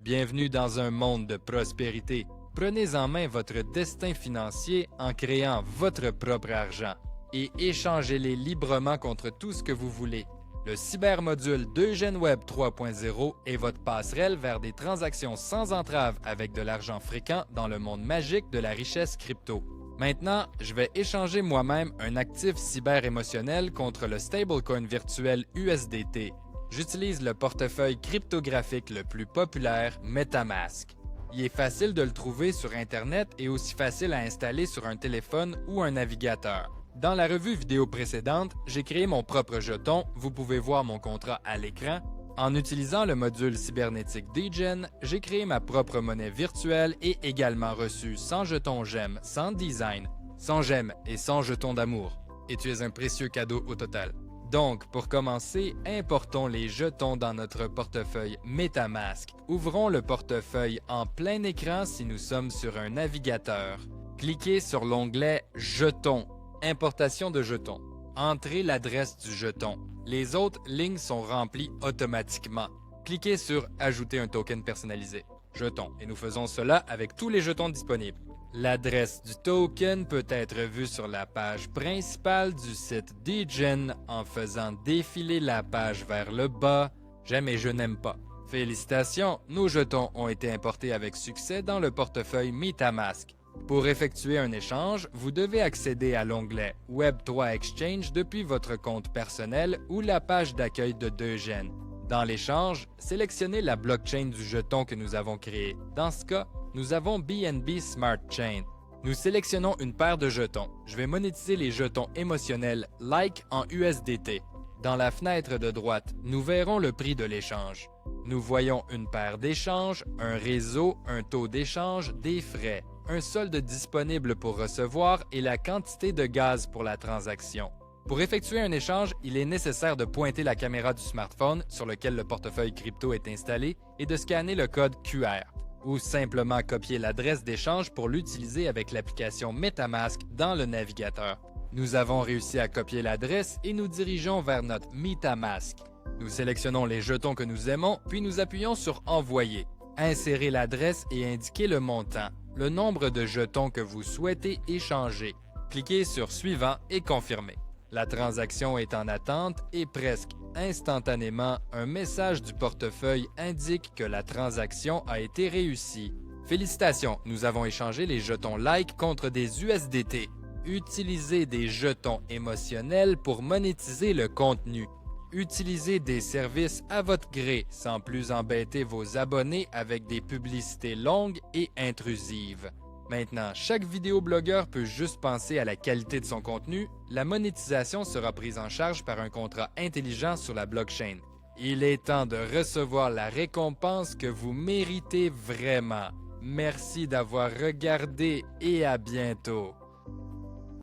Bienvenue dans un monde de prospérité. Prenez en main votre destin financier en créant votre propre argent et échangez-les librement contre tout ce que vous voulez. Le cybermodule d'Eugène Web 3.0 est votre passerelle vers des transactions sans entrave avec de l'argent fréquent dans le monde magique de la richesse crypto. Maintenant, je vais échanger moi-même un actif cyber-émotionnel contre le stablecoin virtuel USDT. J'utilise le portefeuille cryptographique le plus populaire, MetaMask. Il est facile de le trouver sur Internet et aussi facile à installer sur un téléphone ou un navigateur. Dans la revue vidéo précédente, j'ai créé mon propre jeton, vous pouvez voir mon contrat à l'écran. En utilisant le module cybernétique Degen, j'ai créé ma propre monnaie virtuelle et également reçu 100 jetons GEM sans design, 100 gemmes et 100 jetons d'amour. Et tu es un précieux cadeau au total. Donc, pour commencer, importons les jetons dans notre portefeuille MetaMask. Ouvrons le portefeuille en plein écran si nous sommes sur un navigateur. Cliquez sur l'onglet « Jetons ». Importation de jetons. Entrez l'adresse du jeton. Les autres lignes sont remplies automatiquement. Cliquez sur « Ajouter un token personnalisé ». Jetons. Et nous faisons cela avec tous les jetons disponibles. L'adresse du token peut être vue sur la page principale du site Degen en faisant défiler la page vers le bas. J'aime et je n'aime pas. Félicitations, nos jetons ont été importés avec succès dans le portefeuille MetaMask. Pour effectuer un échange, vous devez accéder à l'onglet Web3 Exchange depuis votre compte personnel ou la page d'accueil de Degen. Dans l'échange, sélectionnez la blockchain du jeton que nous avons créé. Dans ce cas, nous avons BNB Smart Chain. Nous sélectionnons une paire de jetons. Je vais monétiser les jetons émotionnels Like en USDT. Dans la fenêtre de droite, nous verrons le prix de l'échange. Nous voyons une paire d'échanges, un réseau, un taux d'échange, des frais, un solde disponible pour recevoir et la quantité de gaz pour la transaction. Pour effectuer un échange, il est nécessaire de pointer la caméra du smartphone sur lequel le portefeuille crypto est installé et de scanner le code QR. Ou simplement copier l'adresse d'échange pour l'utiliser avec l'application MetaMask dans le navigateur. Nous avons réussi à copier l'adresse et nous dirigeons vers notre MetaMask. Nous sélectionnons les jetons que nous aimons, puis nous appuyons sur « Envoyer ». Insérez l'adresse et indiquez le montant, le nombre de jetons que vous souhaitez échanger. Cliquez sur « Suivant » et confirmez. La transaction est en attente et presque instantanément, un message du portefeuille indique que la transaction a été réussie. Félicitations, nous avons échangé les jetons Like contre des USDT. Utilisez des jetons émotionnels pour monétiser le contenu. Utilisez des services à votre gré sans plus embêter vos abonnés avec des publicités longues et intrusives. Maintenant, chaque vidéoblogueur peut juste penser à la qualité de son contenu. La monétisation sera prise en charge par un contrat intelligent sur la blockchain. Il est temps de recevoir la récompense que vous méritez vraiment. Merci d'avoir regardé et à bientôt.